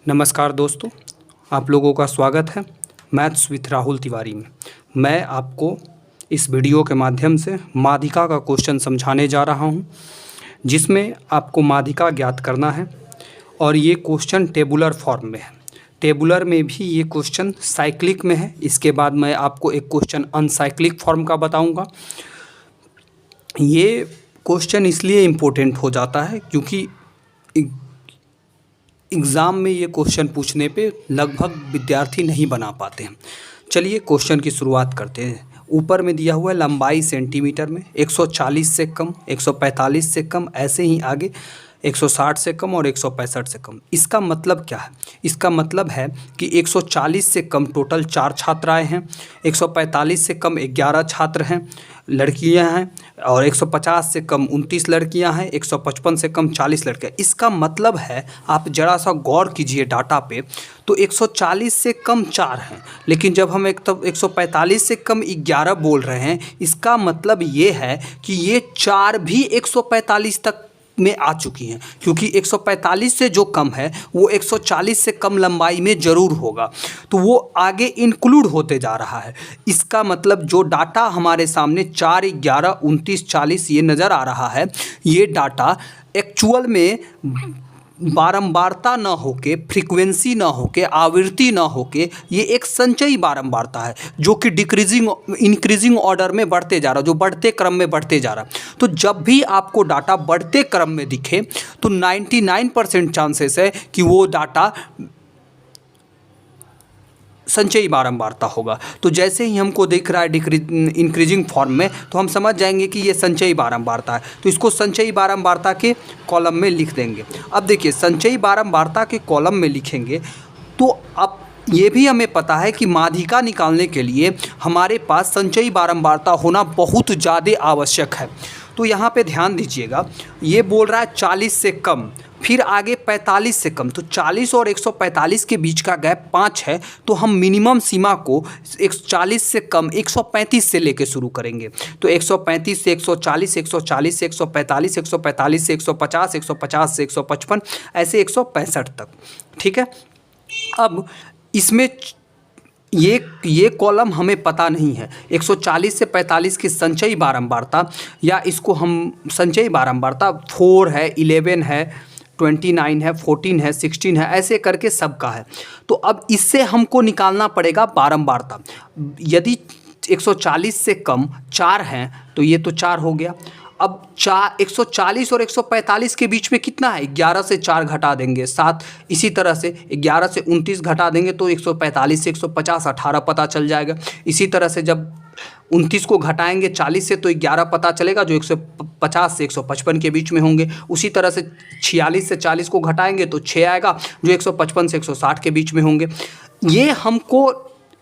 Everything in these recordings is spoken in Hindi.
नमस्कार दोस्तों, आप लोगों का स्वागत है मैथ्स विथ राहुल तिवारी में। मैं आपको इस वीडियो के माध्यम से माध्यिका का क्वेश्चन समझाने जा रहा हूं, जिसमें आपको माध्यिका ज्ञात करना है और ये क्वेश्चन टेबुलर फॉर्म में है। टेबुलर में भी ये क्वेश्चन साइक्लिक में है। इसके बाद मैं आपको एक क्वेश्चन अनसाइक्लिक फॉर्म का बताऊँगा। ये क्वेश्चन इसलिए इम्पोर्टेंट हो जाता है क्योंकि एग्ज़ाम में ये क्वेश्चन पूछने पे लगभग विद्यार्थी नहीं बना पाते हैं। चलिए क्वेश्चन की शुरुआत करते हैं। ऊपर में दिया हुआ है लंबाई सेंटीमीटर में 140 से कम, 145 से कम, ऐसे ही आगे 160 से कम और 165 से कम। इसका मतलब क्या है? इसका मतलब है कि 140 से कम टोटल 4 छात्राएं हैं, 145 से कम 11 छात्र हैं, लड़कियां हैं, और 150 से कम 29 लड़कियां हैं, 155 से कम 40 लड़कियां। इसका मतलब है, आप ज़रा सा गौर कीजिए डाटा पे, तो 140 से कम 4 हैं, लेकिन जब हम 145 से कम 11 बोल रहे हैं, इसका मतलब ये है कि ये 4 भी 145 तक में आ चुकी हैं, क्योंकि 145 से जो कम है वो 140 से कम लंबाई में ज़रूर होगा, तो वो आगे इंक्लूड होते जा रहा है। इसका मतलब जो डाटा हमारे सामने 4, 11, 29, 40 ये नज़र आ रहा है, ये डाटा एक्चुअल में बारंबारता ना होके, फ्रीक्वेंसी ना होके, आवृत्ति ना होके, ये एक संचयी बारंबारता है जो कि इंक्रीजिंग ऑर्डर में बढ़ते जा रहा है, जो बढ़ते क्रम में बढ़ते जा रहा है। तो जब भी आपको डाटा बढ़ते क्रम में दिखे तो 99% चांसेस है कि वो डाटा संचयी बारंबारता होगा। तो जैसे ही हमको दिख रहा है इंक्रीजिंग फॉर्म में, तो हम समझ जाएंगे कि ये संचयी बारंबारता है। तो इसको संचयी बारंबारता के कॉलम में लिख देंगे। अब देखिए, संचयी बारंबारता के कॉलम में लिखेंगे तो अब ये भी हमें पता है कि माध्यिका निकालने के लिए हमारे पास संचयी बारंबारता होना बहुत ज़्यादा आवश्यक है। तो यहाँ पे ध्यान दीजिएगा, ये बोल रहा है 40 से कम, फिर आगे 45 से कम, तो 40 और 145 के बीच का गैप 5 है, तो हम मिनिमम सीमा को 140 से कम 135 से लेके शुरू करेंगे। तो 135 से 140, 140 से 145, 145 से 150, 150 से 155, ऐसे 165 तक। ठीक है। अब इसमें ये कॉलम हमें पता नहीं है। 140 से 45 की संचयी बारंबारता, या इसको हम संचयी बारंबारता 4 है, 11 है, 29 है, 14 है, 16 है, ऐसे करके सबका है। तो अब इससे हमको निकालना पड़ेगा बारंबारता। यदि 140 से कम 4 हैं तो ये तो 4 हो गया। अब 140 और 145 के बीच में कितना है? 11 से 4 घटा देंगे 7, इसी तरह से 11 से 29 घटा देंगे तो 145 से 150 18 पता चल जाएगा। इसी तरह से जब 29 को घटाएंगे 40 से तो 11 पता चलेगा, जो 150 से 155 के बीच में होंगे। उसी तरह से 46 से 40 को घटाएंगे तो 6 आएगा, जो 155 से 160 के बीच में होंगे। ये हमको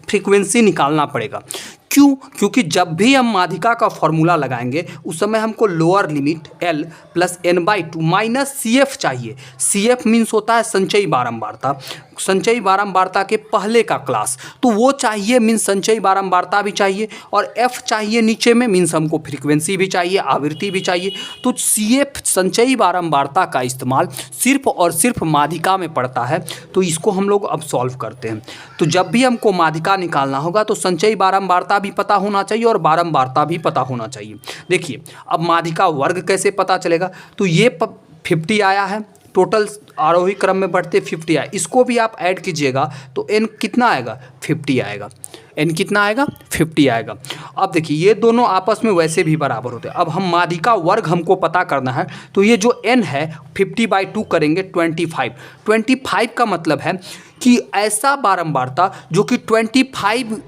फ्रीक्वेंसी निकालना पड़ेगा। क्यों? क्योंकि जब भी हम माध्यिका का फॉर्मूला लगाएंगे उस समय हमको lower limit L plus n/2 minus CF चाहिए। CF मीन्स होता है संचयी बारंबारता, संचयी बारंबारता के पहले का क्लास, तो वो चाहिए, मीन्स संचयी बारंबारता भी चाहिए, और F चाहिए नीचे में, मीन्स हमको फ्रीक्वेंसी भी चाहिए, आवृत्ति भी चाहिए। तो CF संचयी बारंबारता का इस्तेमाल सिर्फ और सिर्फ माध्यिका में पड़ता है। तो इसको हम लोग अब सॉल्व करते हैं। तो जब भी हमको माध्यिका निकालना होगा तो संचयी बारंबारता भी पता होना चाहिए और बारंबारता भी पता होना चाहिए। देखिए, अब माध्यिका वर्ग कैसे पता चलेगा? तो ये 50 आया है, टोटल आरोही क्रम में बढ़ते 50 आया, इसको भी आप ऐड कीजिएगा तो n कितना आएगा? 50 आएगा। n कितना आएगा? 50 आएगा। अब देखिए, ये दोनों आपस में वैसे भी बराबर होते हैं। अब हम माध्यिका वर्ग हमको पता करना है, तो ये जो n है 50/2 करेंगे 25। 25 का मतलब है कि ऐसा बारंबारता जो कि 25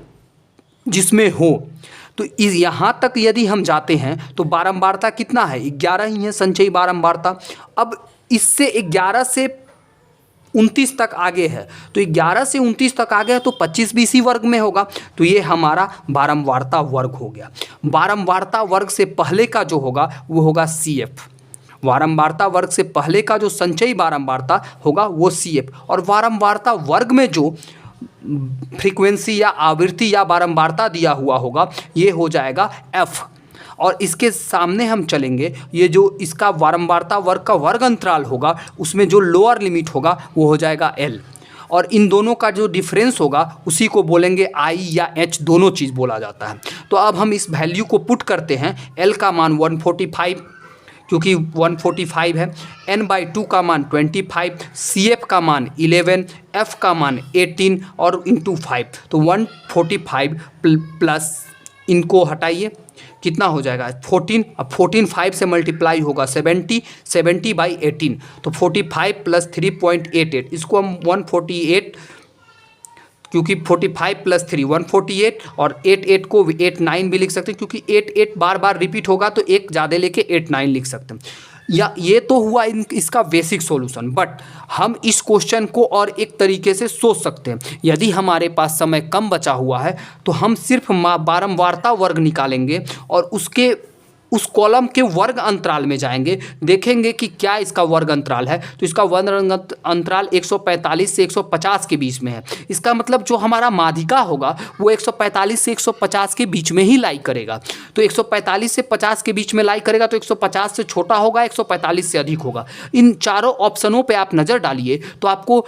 जिसमें हो। तो यहाँ तक यदि हम जाते हैं तो बारंबारता कितना है? 11 ही है संचयी बारंबारता। अब इससे 11 से 29 तक आगे है, तो 11 से 29 तक आगे है तो 25 भी इसी वर्ग में होगा। तो ये हमारा बारंबारता वर्ग हो गया। बारंबारता वर्ग से पहले का जो होगा वो होगा CF। बारंबारता वर्ग से पहले का जो संचयी बारंबारता होगा वो CF, और बारंबारता वर्ग में जो फ्रीक्वेंसी या आवृत्ति या बारंबारता दिया हुआ होगा ये हो जाएगा F। और इसके सामने हम चलेंगे, ये जो इसका बारंबारता वर्ग का वर्ग अंतराल होगा उसमें जो लोअर लिमिट होगा वो हो जाएगा L। और इन दोनों का जो डिफरेंस होगा उसी को बोलेंगे आई या एच, दोनों चीज़ बोला जाता है। तो अब हम इस वैल्यू को पुट करते हैं। एल का मान 145 क्योंकि 145 है, n/2 का मान 25, CF का मान 11, F का मान 18 और इंटू 5, तो 145 प्लस इनको हटाइए, कितना हो जाएगा 14। अब 14 5 से मल्टीप्लाई होगा 70, 70/18, तो 45 प्लस 3.88, इसको हम 148, क्योंकि 45 प्लस 3 148 और 88 को 89 भी लिख सकते हैं, क्योंकि 88 बार बार रिपीट होगा तो एक ज़्यादा लेके 89 लिख सकते हैं। या ये तो हुआ इसका बेसिक सॉल्यूशन, बट हम इस क्वेश्चन को और एक तरीके से सोच सकते हैं। यदि हमारे पास समय कम बचा हुआ है तो हम सिर्फ बारंबारता वर्ग निकालेंगे और उस कॉलम के वर्ग अंतराल में जाएंगे, देखेंगे कि क्या इसका वर्ग अंतराल है। तो इसका वर्ग अंतराल 145 से 150 के बीच में है। इसका मतलब जो हमारा माध्यिका होगा वो 145 से 150 के बीच में ही लाई करेगा। तो 145 से 50 के बीच में लाई करेगा तो 150 से छोटा होगा, 145 से अधिक होगा। इन चारों ऑप्शनों पे आप नज़र डालिए तो आपको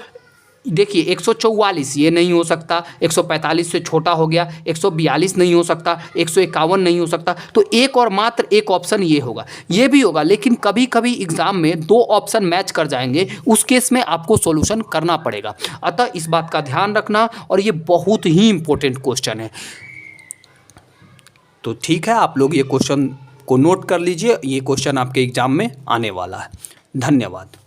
देखिए 144 ये नहीं हो सकता, 145 से छोटा हो गया, 142 नहीं हो सकता, 151 नहीं हो सकता, तो एक और मात्र एक ऑप्शन ये होगा। ये भी होगा, लेकिन कभी कभी एग्जाम में दो ऑप्शन मैच कर जाएंगे, उस केस में आपको सॉल्यूशन करना पड़ेगा। अतः इस बात का ध्यान रखना, और ये बहुत ही इंपॉर्टेंट क्वेश्चन है। तो ठीक है, आप लोग ये क्वेश्चन को नोट कर लीजिए, ये क्वेश्चन आपके एग्जाम में आने वाला है। धन्यवाद।